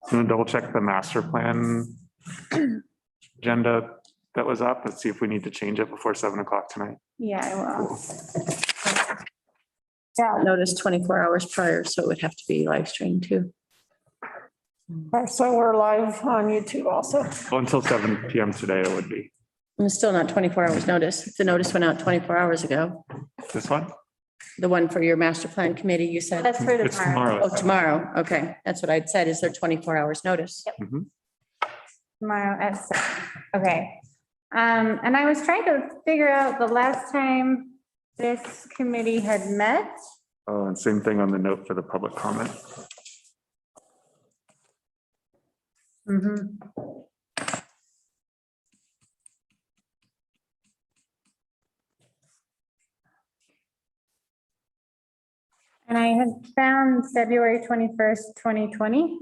I'm gonna double check the master plan agenda that was up. Let's see if we need to change it before 7 o'clock tonight. Yeah, I will. Yeah, notice 24 hours prior, so it would have to be live streamed too. So we're live on YouTube also. Well, until 7 PM today, it would be. And it's still not 24 hours notice. The notice went out 24 hours ago. This one? The one for your master plan committee, you said? That's for It's tomorrow. Oh, tomorrow. tomorrow. Okay, that's what I'd said. Is there 24 hours notice? Mhm. Tomorrow at 7. Okay. And I was trying to figure out the last time this committee had met. Oh, and same thing on the note for the public comment. Mhm. And I had found February 21st, 2020.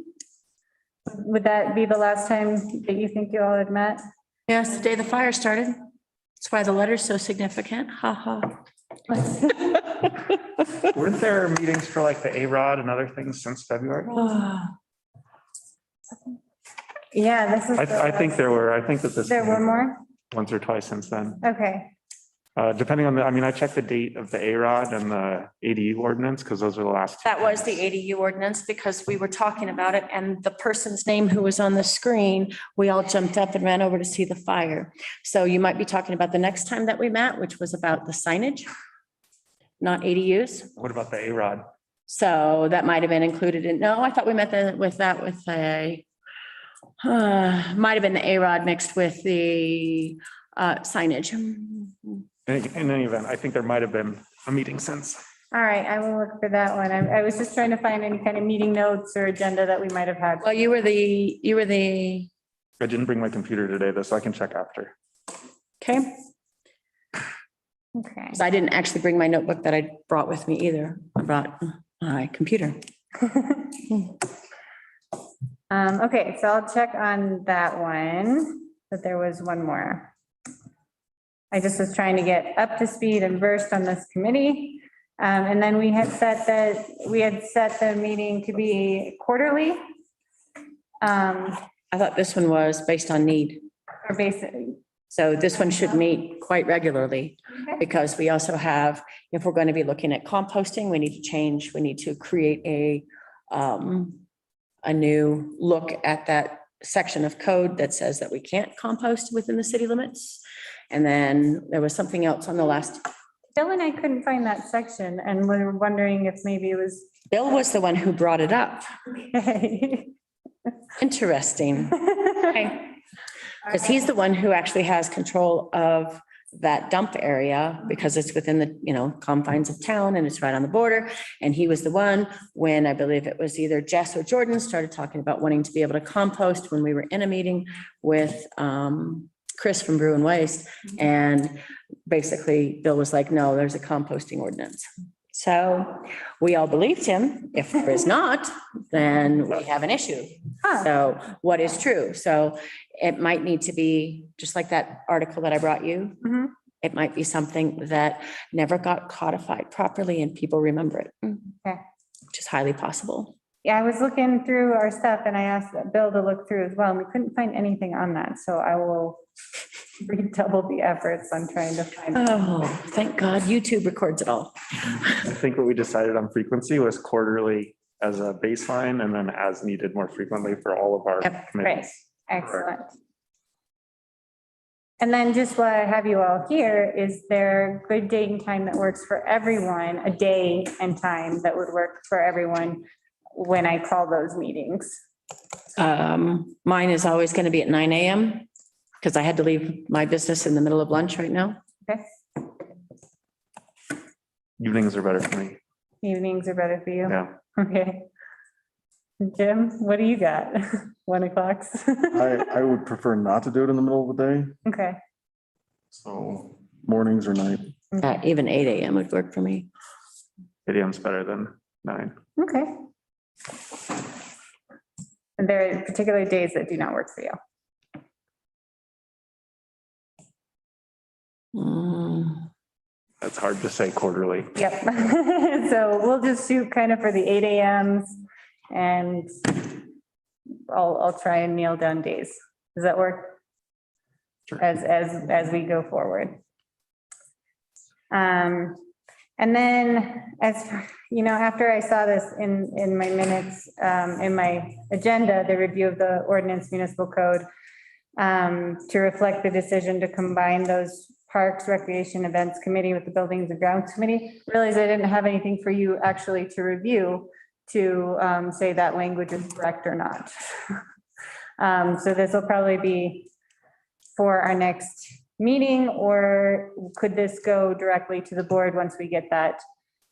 Would that be the last time that you think you all had met? Yes, the day the fire started. That's why the letter's so significant. Ha ha. Weren't there meetings for like the A-Rod and other things since February? Yeah, this is. I think there were, I think that this. There were more? Once or twice since then. Okay. Depending on the, I mean, I checked the date of the A-Rod and the ADU ordinance because those were the last. two. That was the ADU ordinance because we were talking about it and the person's name who was on the screen, we all jumped up and ran over to see the fire. So you might be talking about the next time that we met, which was about the signage, not ADUs. What about the A-Rod? So that might have been included in, no, I thought we met with a, might have been the A-Rod mixed with the signage. In any event, I think there might have been a meeting since. All right, I will look for that one. I was just trying to find any kind of meeting notes or agenda that we might have had. Well, you were the, I didn't bring my computer today though, so I can check after. okay. Okay. So I didn't actually bring my notebook that I brought with me either. I brought my computer. Okay, so I'll check on that one, but there was one more. I just was trying to get up to speed and versed on this committee. And then we had set the meeting to be quarterly. I thought this one was based on need. Or basically. So this one should meet quite regularly because we also have, if we're going to be looking at composting, we need to change, we need to create a new look at that section of code that says that we can't compost within the city limits. And then there was something else on the last. Bill and I couldn't find that section and we were wondering if maybe it was. Bill was the one who brought it up. Okay. Interesting. Okay. Because he's the one who actually has control of that dump area because it's within the, confines of town and it's right on the border. And he was the one when I believe it was either Jess or Jordan started talking about wanting to be able to compost when we were in a meeting with Chris from Brew and Waste. And basically Bill was like, no, there's a composting ordinance. So we all believed him. If there is not, then we have an issue. So what is true? So it might need to be just like that article that I brought you. Mhm. It might be something that never got codified properly and people remember it. Okay. Which is highly possible. Yeah, I was looking through our stuff and I asked Bill to look through as well, and we couldn't find anything on that, so I will redouble the efforts on trying to find. Oh, thank God YouTube records it all. I think what we decided on frequency was quarterly as a baseline and then as needed more frequently for all of our Yep, Great, committees. excellent. And then just while I have you all here, is there a good date and time that works for everyone, a day and time that would work for everyone when I call those meetings? Mine is always going to be at 9 a.m. because I had to leave my business in the middle of lunch right now. Okay, Evenings are better for me. evenings are better for you? Yeah. Okay. Jim, what do you got? 1 o'clock? I would prefer not to do it in the middle of the day, Okay, so mornings or night. Even 8 a.m. would work for me. 8 AM is better than 9. okay. And there are particular days that do not work for you? That's hard to say quarterly. Yep. So we'll just shoot kind of for the 8 a.m.s and I'll try and nail down days. Does that work? Sure. As we go forward. And then after I saw this in my minutes, in my agenda, the review of the ordinance municipal code, to reflect the decision to combine those Parks, Recreation, Events Committee with the Buildings and Grounds Committee, realized I didn't have anything for you actually to review to say that language is correct or not. So this will probably be for our next meeting, or could this go directly to the board once we get that?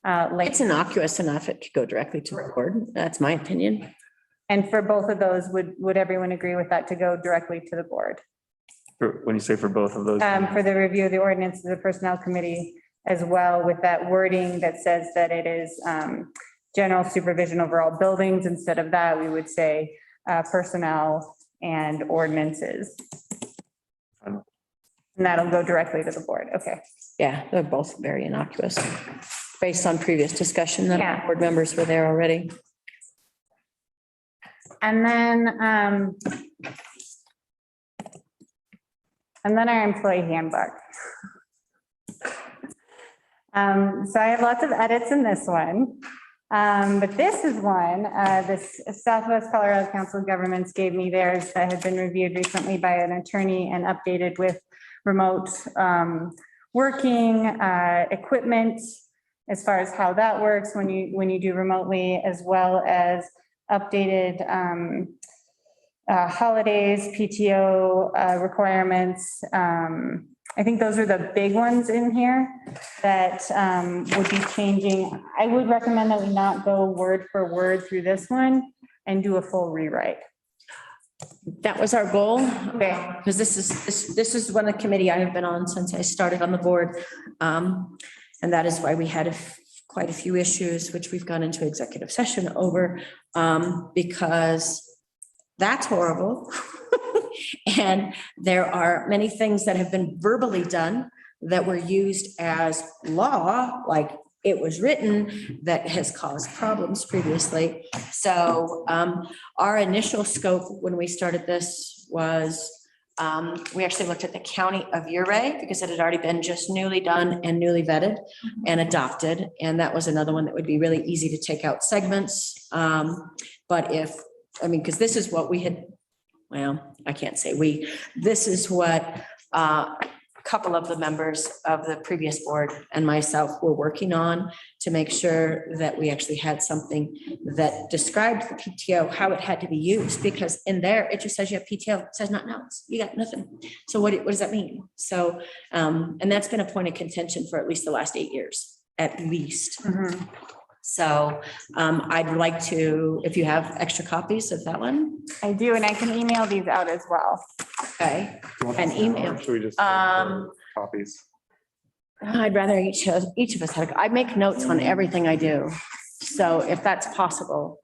It's innocuous enough. It could go directly to the board. That's my opinion. And for both of those, would everyone agree with that to go directly to the board? When you say for both of those, For the review of the ordinance of the Personnel Committee as well, with that wording that says that it is general supervision over all buildings. Instead of that, we would say personnel and ordinances. And that'll go directly to the board. Okay. Yeah, they're both very innocuous. Based on previous discussion that Yeah. board members were there already. And then our employee handbook. So I have lots of edits in this one. But this is one, this Southwest Colorado Council of Governments gave me theirs that had been reviewed recently by an attorney and updated with remote working equipment, as far as how that works when you do remotely, as well as updated holidays, PTO requirements. I think those are the big ones in here that would be changing. I would recommend that we not go word for word through this one and do a full rewrite. That was our goal. Okay. Because this is one of the committee I have been on since I started on the board. And that is why we had quite a few issues, which we've gone into executive session over, because that's horrible. And there are many things that have been verbally done that were used as law, like it was written, that has caused problems previously. So our initial scope when we started this was, we actually looked at the county of Uray because it had already been just newly done and newly vetted and adopted. And that was another one that would be really easy to take out segments. But because this is what we had, well, I can't say this is what a couple of the members of the previous board and myself were working on to make sure that we actually had something that described the PTO, how it had to be used, because in there, it just says you have PTO, it says nothing else. You got nothing. So what does that mean? So, and that's been a point of contention for at least the last 8 years, at least. Mhm. So I'd like to, if you have extra copies of that one, I do, and I can email these out as well. okay. do you want An this now, or email. should we just copies? I'd rather each of us had, I make notes on everything I do. So if that's possible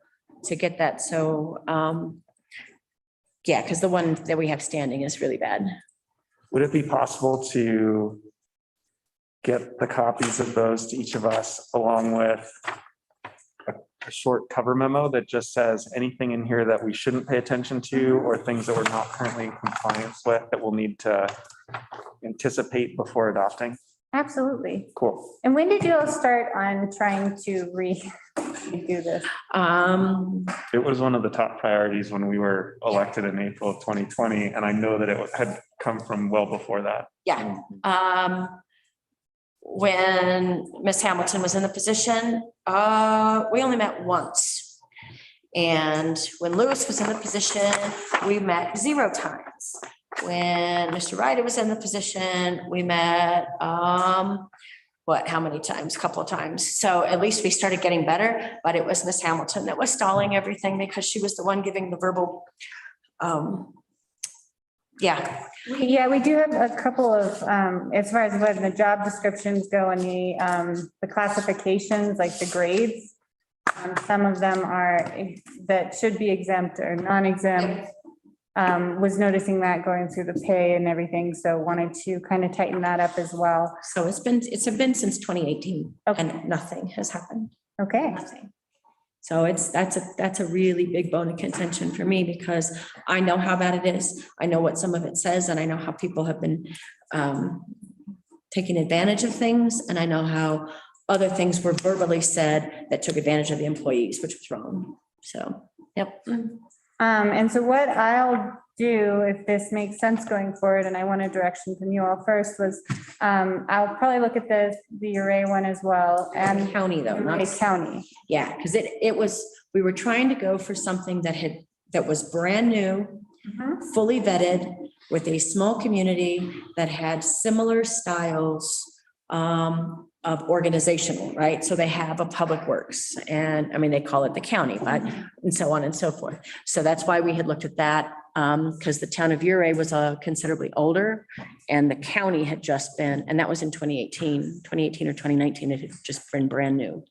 to get that. So, yeah, because the one that we have standing is really bad. Would it be possible to get the copies of those to each of us along with a short cover memo that just says anything in here that we shouldn't pay attention to, or things that we're not currently in compliance with that we'll need to anticipate before adopting? Absolutely. Cool. And when did you all start on trying to redo this? It was one of the top priorities when we were elected in April of 2020, and I know that it had come from well before that. Yeah. When Miss Hamilton was in the position, we only met once. And when Lewis was in the position, we met 0 times. When Mr. Ryder was in the position, we met, how many times? A couple of times. So at least we started getting better, but it was Miss Hamilton that was stalling everything because she was the one giving the verbal, yeah. Yeah, we do have a couple of, as far as what the job descriptions go and the classifications, like the grades. Some of them are, that should be exempt or non-exempt. Was noticing that going through the pay and everything, so wanted to kind of tighten that up as well. So it's been since 2018 Okay. and nothing has happened. Okay, Nothing. So that's a really big bone of contention for me because I know how bad it is. I know what some of it says and I know how people have been taking advantage of things. And I know how other things were verbally said that took advantage of the employees, which was wrong. So, yep. And so what I'll do, if this makes sense going forward, and I wanted direction from you all first, was I'll probably look at the array one as well, and County though, not Array County. yeah, because it was, we were trying to go for something that was brand new, fully vetted, with a small community that had similar styles of organizational, right? So they have a public works and I mean, they call it the county, but and so on and so forth. So that's why we had looked at that because the town of Uray was considerably older and the county had just been, and that was in 2018 or 2019, it had just been brand new.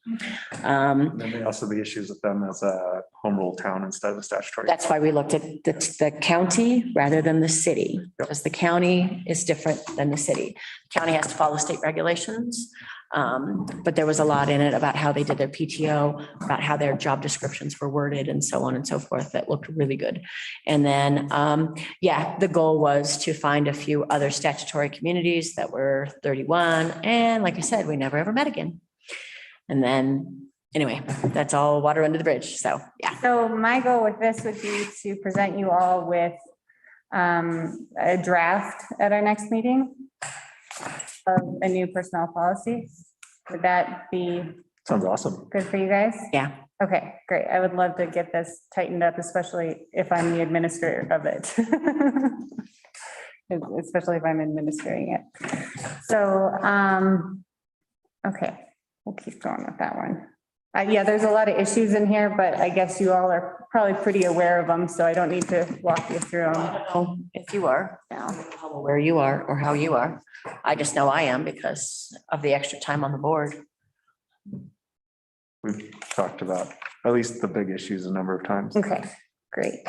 And then there also be issues with them as a home rule town instead of a statutory. That's why we looked at the county rather than the city, because the county is different than the city. County has to follow state regulations. But there was a lot in it about how they did their PTO, about how their job descriptions were worded and so on and so forth. That looked really good. And then, yeah, the goal was to find a few other statutory communities that were 31. And like I said, we never ever met again. And then, anyway, that's all water under the bridge. So, yeah. So my goal with this would be to present you all with a draft at our next meeting of a new personnel policy. Would that be Sounds awesome. good for you guys? Yeah. Okay, great. I would love to get this tightened up, especially if I'm the administrator of it. Especially if I'm administering it. So, okay, we'll keep going with that one. Yeah, there's a lot of issues in here, but I guess you all are probably pretty aware of them, so I don't need to walk you through them If you are, now. where you are or how you are. I just know I am because of the extra time on the board. We've talked about at least the big issues a number of times. Okay, great.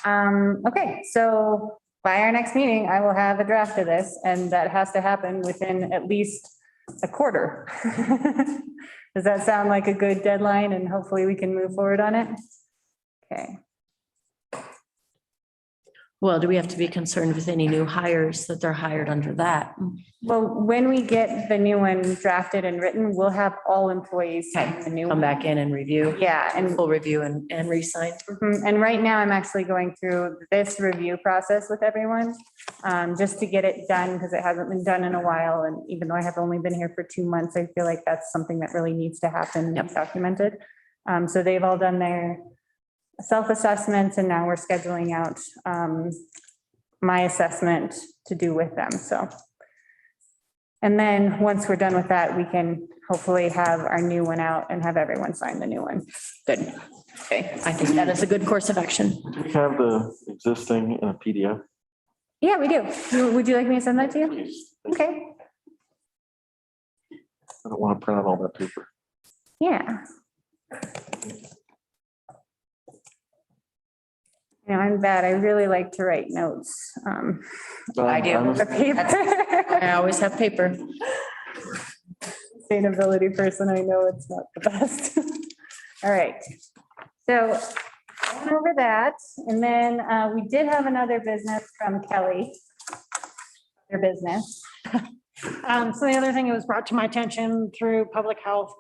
Okay, so by our next meeting, I will have a draft of this, and that has to happen within at least a quarter. Does that sound like a good deadline, and hopefully we can move forward on it? Okay. Well, do we have to be concerned with any new hires that they're hired under that? Well, when we get the new one drafted and written, we'll have all employees sign the new Come one. back in and review, Yeah, and full review and re-sign. And right now, I'm actually going through this review process with everyone, just to get it done, because it hasn't been done in a while. And even though I have only been here for 2 months, I feel like that's something that really needs to happen and be documented. So they've all done their self-assessments, and now we're scheduling out my assessment to do with them, so. And then, once we're done with that, we can hopefully have our new one out and have everyone sign the new one. Good. Okay, I think that is a good course of action. Do we have the existing in a PDF? Yeah, we do. Would you like me to send that to you? Please. Okay, I don't want to print out all that paper. yeah. You know, I'm bad. I really like to write notes. I do. I'm The paper. I always have paper. Sustainability person, I know it's not the best. All right. So I went over that, and then we did have another business from Kelly. Their business. So the other thing that was brought to my attention through public health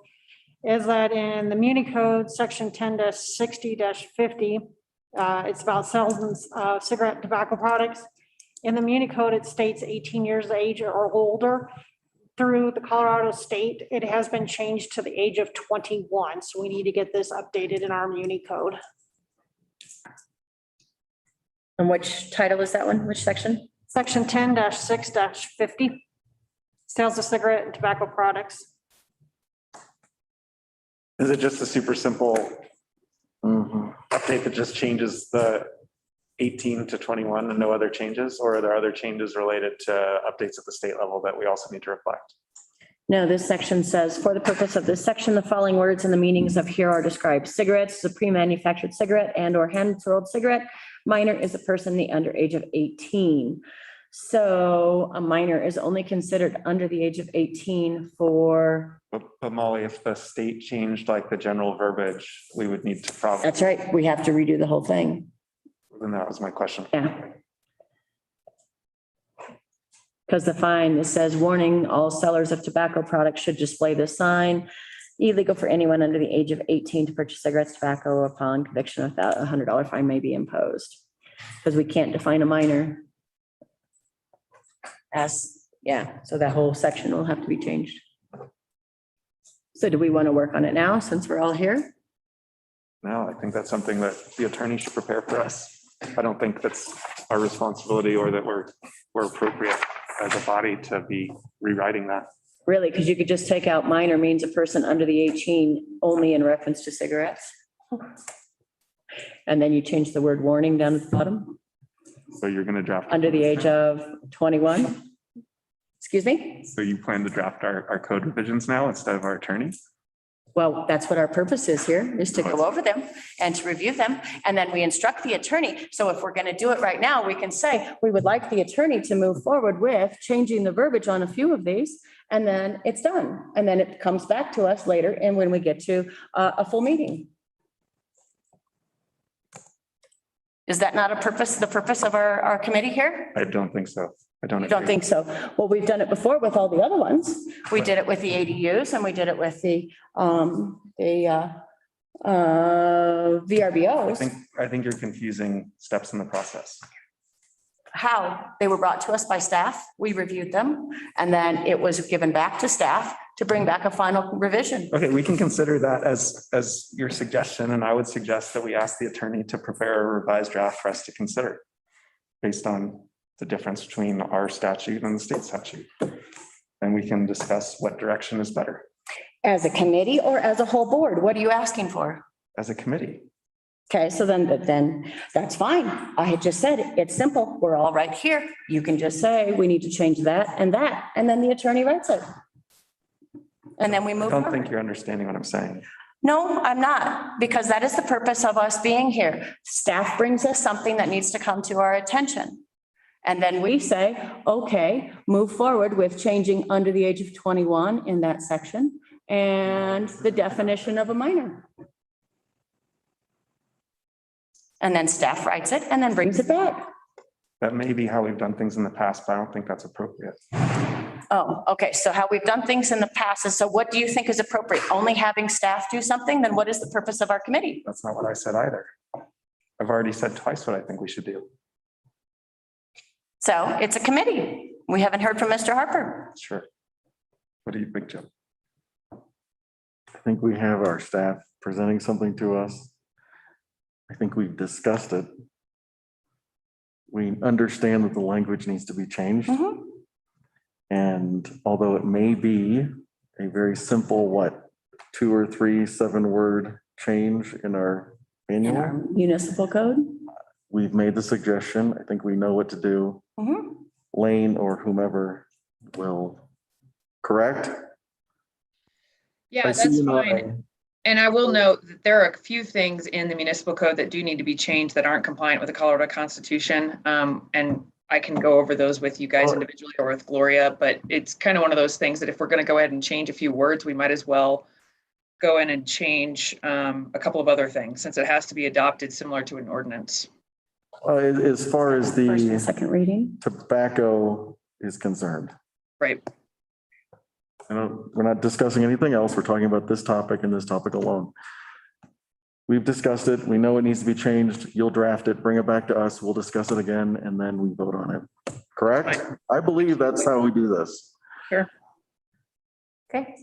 is that in the Muni Code, section 10-60-50, it's about sales of cigarette and tobacco products. In the Muni Code, it states 18 years of age or older. Through the Colorado state, it has been changed to the age of 21. So we need to get this updated in our Muni Code. And which title is that one? Which section? Section 10-6-50, sales of cigarette and tobacco products. Is it just a super simple Mhm. update that just changes the 18 to 21 and no other changes? Or are there other changes related to updates at the state level that we also need to reflect? No, this section says, for the purpose of this section, the following words and the meanings of here are described. Cigarettes is a pre-manufactured cigarette and or hand-rolled cigarette. Minor is a person the under age of 18. So a minor is only considered under the age of 18 for, But Molly, if the state changed like the general verbiage, we would need to probably, that's right, we have to redo the whole thing. and that was my question. Yeah. Because the fine, it says warning, all sellers of tobacco products should display this sign. Illegal for anyone under the age of 18 to purchase cigarettes, tobacco upon conviction of that, $100 fine may be imposed. Because we can't define a minor. So that whole section will have to be changed. So do we want to work on it now since we're all here? No, I think that's something that the attorney should prepare for us. I don't think that's our responsibility or that we're appropriate as a body to be rewriting that. Really, because you could just take out minor means a person under the 18 only in reference to cigarettes. And then you change the word warning down at the bottom, So you're going to draft. under the age of 21. Excuse me? So you plan to draft our code revisions now instead of our attorney? Well, that's what our purpose is here, is to go over them and to review them. And then we instruct the attorney. So if we're going to do it right now, we can say, we would like the attorney to move forward with changing the verbiage on a few of these. And then it's done. And then it comes back to us later. And when we get to a full meeting. Is that not the purpose of our committee here? I don't think so. I don't. You don't agree. think so? Well, we've done it before with all the other ones. We did it with the ADUs and we did it with the VRBOs. I think you're confusing steps in the process. How? They were brought to us by staff. We reviewed them and then it was given back to staff to bring back a final revision. Okay, we can consider that as your suggestion, and I would suggest that we ask the attorney to prepare a revised draft for us to consider based on the difference between our statute and the state statute. And we can discuss what direction is better As a committee or as a whole board? What are you asking for? as a committee. Okay, so then that's fine. I had just said it's simple. We're all right here. You can just say, we need to change that, and then the attorney writes it. And then we I move don't on. think you're understanding what I'm saying. No, I'm not, because that is the purpose of us being here. Staff brings us something that needs to come to our attention. And then we say, okay, move forward with changing under the age of 21 in that section and the definition of a minor. And then staff writes it and then brings it back. That may be how we've done things in the past, but I don't think that's appropriate. Oh, okay. So how we've done things in the past is, so what do you think is appropriate? Only having staff do something? Then what is the purpose of our committee? That's not what I said either. I've already said twice what I think we should do. So it's a committee. We haven't heard from Mr. Harper. Sure. What do you think, Jim? I think we have our staff presenting something to us. I think we've discussed it. We understand that the language needs to be changed. Mhm. And although it may be a very simple, 2 or 3 7-word change in our In our manual, municipal code. we've made the suggestion. I think we know what to do. Mhm. Lane or whomever will correct. Yeah, I see that's you fine. nodding. And I will note that there are a few things in the municipal code that do need to be changed that aren't compliant with the Colorado Constitution. And I can go over those with you guys Sure. individually or with Gloria, but it's kind of one of those things that if we're going to go ahead and change a few words, we might as well go in and change a couple of other things since it has to be adopted similar to an ordinance. As far as First and the second reading. tobacco is concerned. Right. We're not discussing anything else. We're talking about this topic and this topic alone. We've discussed it. We know it needs to be changed. You'll draft it, bring it back to us. We'll discuss it again, and then we vote on it. Correct? I believe that's how we do this. Okay.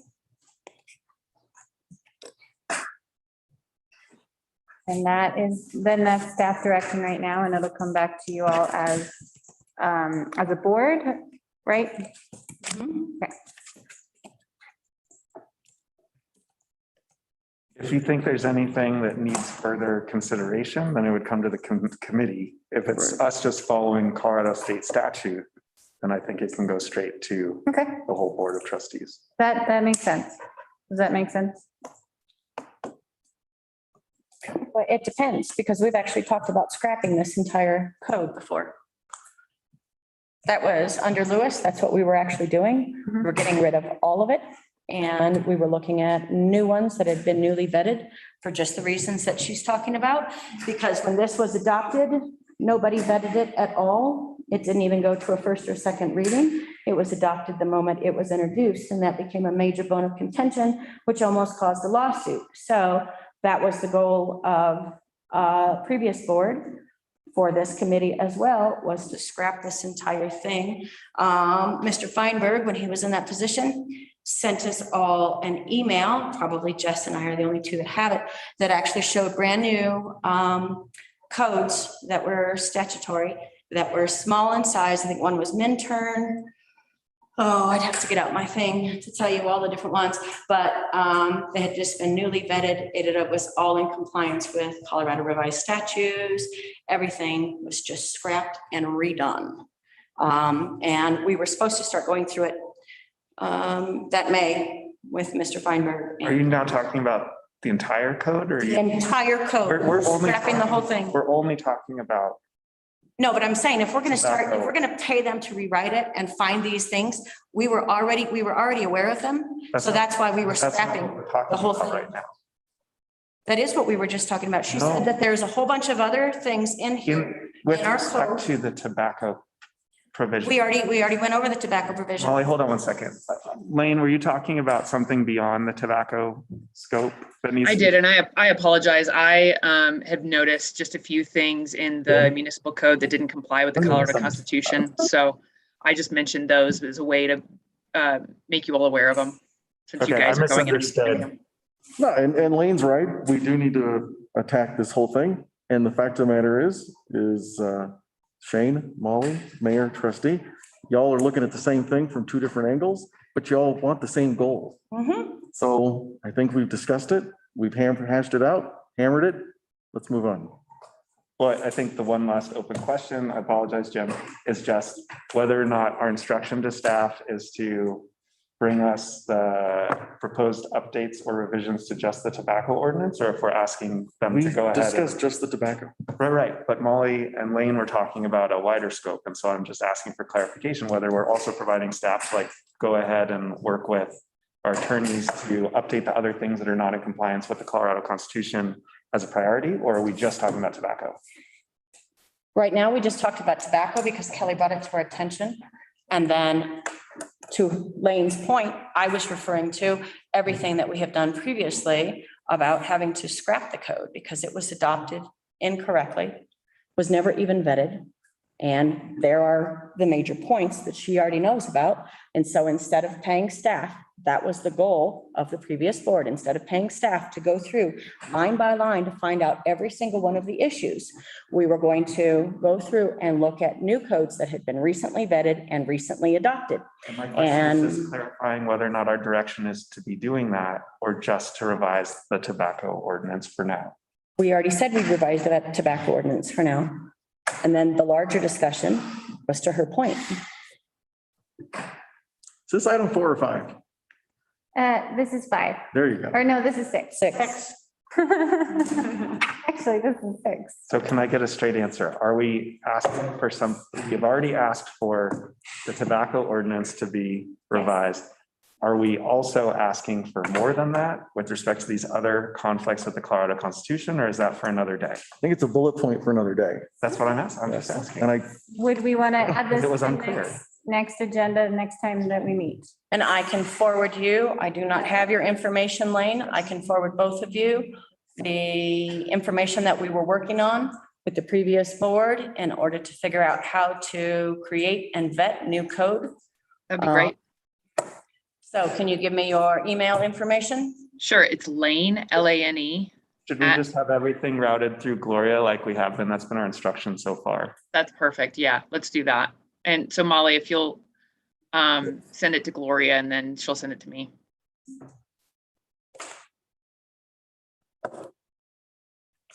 And that is the next staff direction right now, and it'll come back to you all as a board, right? Okay. If you think there's anything that needs further consideration, then it would come to the committee. If it's us just following Colorado state statute, then I think it can go straight to Okay, the whole board of trustees. that makes sense. Does that make sense? But it depends, because we've actually talked about scrapping this entire code before. That was under Lewis. That's what we were actually doing. Mhm. We're getting rid of all of it. And we were looking at new ones that had been newly vetted for just the reasons that she's talking about. Because when this was adopted, nobody vetted it at all. It didn't even go to a first or second reading. It was adopted the moment it was introduced, and that became a major bone of contention, which almost caused a lawsuit. So that was the goal of previous board for this committee as well, was to scrap this entire thing. Mr. Feinberg, when he was in that position, sent us all an email, probably Jess and I are the only two that have it, that actually showed brand new codes that were statutory, that were small in size. I think one was Minturn. Oh, I'd have to get out my thing to tell you all the different ones, but they had just been newly vetted. It was all in compliance with Colorado revised statutes. Everything was just scrapped and redone. And we were supposed to start going through it that May with Mr. Feinberg. Are you now talking about the entire code or? The entire code, We're only scrapping the whole thing. We're only talking about, No, but I'm saying if we're gonna start, if Tobacco. we're gonna pay them to rewrite it and find these things, we were already aware of them. That's So not- that's why we were that's not scrapping what we're talking the whole about thing. right now. That is what we were just talking about. She No. said that there's a whole bunch of other things in here. With In our respect code. to the tobacco provision. We already went over the tobacco provision. Molly, hold on one second. Lane, were you talking about something beyond the tobacco scope that needs? I to did, be- and I apologize. I have noticed just a few things in the municipal code that didn't comply with the Colorado Constitution. So I just mentioned those as a way to make you all aware of them. Since you Okay, I guys are going in and misunderstood. doing them. No, and Lane's right. We do need to attack this whole thing. And the fact of the matter is Shane, Molly, Mayor, Trustee, y'all are looking at the same thing from two different angles, but y'all want the same goal. Mhm. So I think we've discussed it. We've hashed it out, hammered it. Let's move on. Well, I think the one last open question, I apologize, Jim, is just whether or not our instruction to staff is to bring us the proposed updates or revisions to just the tobacco ordinance, or if we're asking them We to go ahead. and- discussed just the tobacco. Right, but Molly and Lane were talking about a wider scope, and so I'm just asking for clarification whether we're also providing staff to like go ahead and work with our attorneys to update the other things that are not in compliance with the Colorado Constitution as a priority, or are we just talking about tobacco? Right now, we just talked about tobacco because Kelly brought it to our attention. And then to Lane's point, I was referring to everything that we have done previously about having to scrap the code because it was adopted incorrectly, was never even vetted. And there are the major points that she already knows about. And so instead of paying staff, that was the goal of the previous board, instead of paying staff to go through line by line to find out every single one of the issues, we were going to go through and look at new codes that had been recently vetted and recently adopted. And my question is And- just clarifying whether or not our direction is to be doing that, or just to revise the tobacco ordinance for now. We already said we revised that tobacco ordinance for now. And then the larger discussion was to her point. Is this item 4 or 5? This is 5, There you go. or no, this is 6. 6. Actually, this is 6. So can I get a straight answer? Are we asking for you've already asked for the tobacco ordinance to be revised. Are we also asking for more than that with respect to these other conflicts with the Colorado Constitution, or is that for another day? I think it's a bullet point for another day. That's what I'm asking. I'm just asking. And I, Would we want to add this? It was to unclear. next agenda, next time that we meet? And I can forward you, I do not have your information, Lane. I can forward both of you the information that we were working on with the previous board in order to figure out how to create and vet new code. That'd be great. So can you give me your email information? Sure, it's Lane, Lane. Should we just have everything routed through Gloria like we have been? That's been our instruction so far. That's perfect. Yeah, let's do that. And so Molly, if you'll send it to Gloria and then she'll send it to me.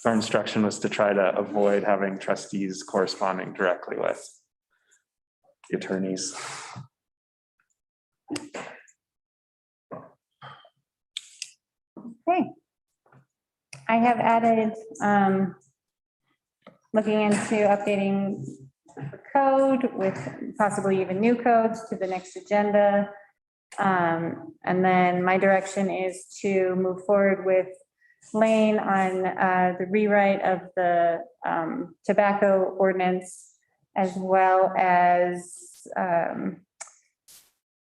Our instruction was to try to avoid having trustees corresponding directly with the attorneys. Okay. I have added, looking into updating code with possibly even new codes to the next agenda. And then my direction is to move forward with Lane on the rewrite of the tobacco ordinance, as well as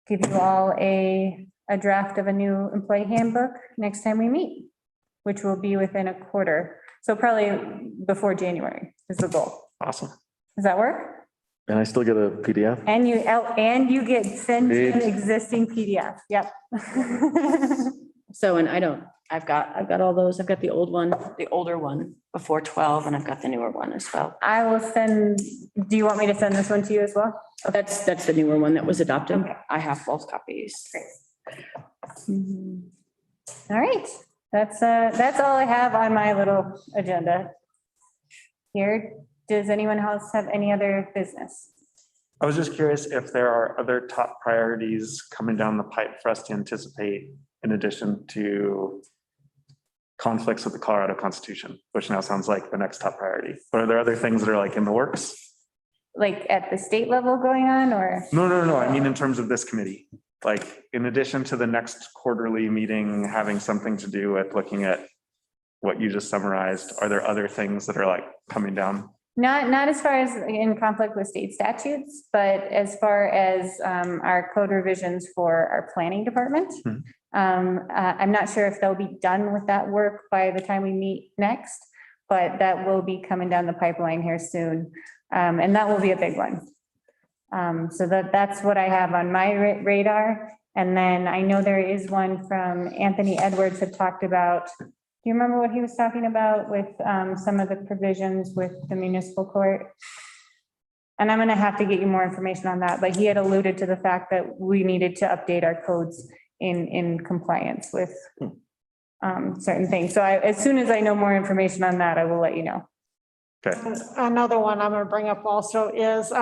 give you all a draft of a new employee handbook next time we meet, which will be within a quarter. So probably before January is the goal. Awesome. Does that work? And I still get a PDF? And you get sent an Great. existing PDF. Yep. So, and I've got all those. I've got the old one, the older one before 12, and I've got the newer one as well. I will send, do you want me to send this one to you as well? That's the newer one that was adopted. Okay. I have both copies. All right, that's all I have on my little agenda here. Does anyone else have any other business? I was just curious if there are other top priorities coming down the pipe for us to anticipate in addition to conflicts with the Colorado Constitution, which now sounds like the next top priority. But are there other things that are like in the works? Like at the state level going on, or? No. I mean, in terms of this committee, like in addition to the next quarterly meeting, having something to do with looking at what you just summarized, are there other things that are like coming down? Not as far as in conflict with state statutes, but as far as our code revisions for our planning department. I'm not sure if they'll be done with that work by the time we meet next, but that will be coming down the pipeline here soon. And that will be a big one. So that's what I have on my radar. And then I know there is one from Anthony Edwards had talked about. Do you remember what he was talking about with some of the provisions with the municipal court? And I'm going to have to get you more information on that, but he had alluded to the fact that we needed to update our codes in compliance with certain things. So as soon as I know more information on that, I will let you know. Okay, Another one I'm gonna bring up also is,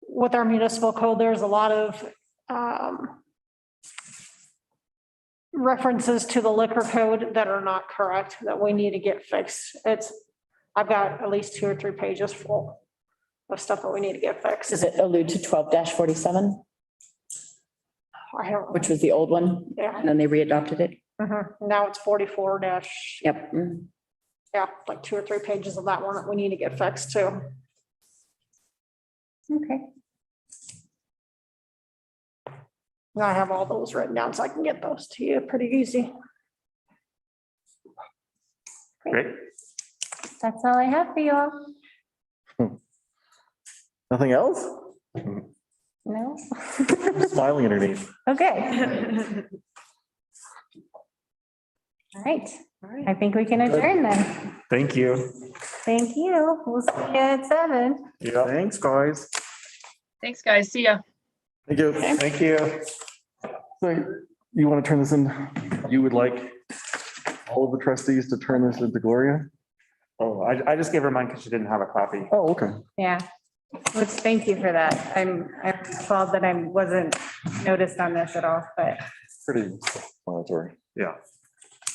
with our municipal code, there's a lot of, references to the liquor code that are not correct, that we need to get fixed. I've got at least 2 or 3 pages full of stuff that we need to get fixed. Does it allude to 12-47, I don't, which was the old one, yeah, and then they readopted it? now it's 44 dash, Yep. yeah, like 2 or 3 pages of that one that we need to get fixed too. Okay. And I have all those written down, so I can get those to you pretty easy. great. That's all I have for you all. Nothing else? No? I'm smiling underneath. Okay. All right. I think we can adjourn then. Thank you. Thank you. We'll see you at 7. Yeah, Thanks, guys. Thanks, guys. See ya. Thank you. thank you. So you want to turn this in? You would like all of the trustees to turn this into Gloria? Oh, I just gave her mine because she didn't have a copy. Oh, okay. Yeah. Which, thank you for that. I'm appalled that I wasn't noticed on this at all, but Pretty explanatory. Yeah.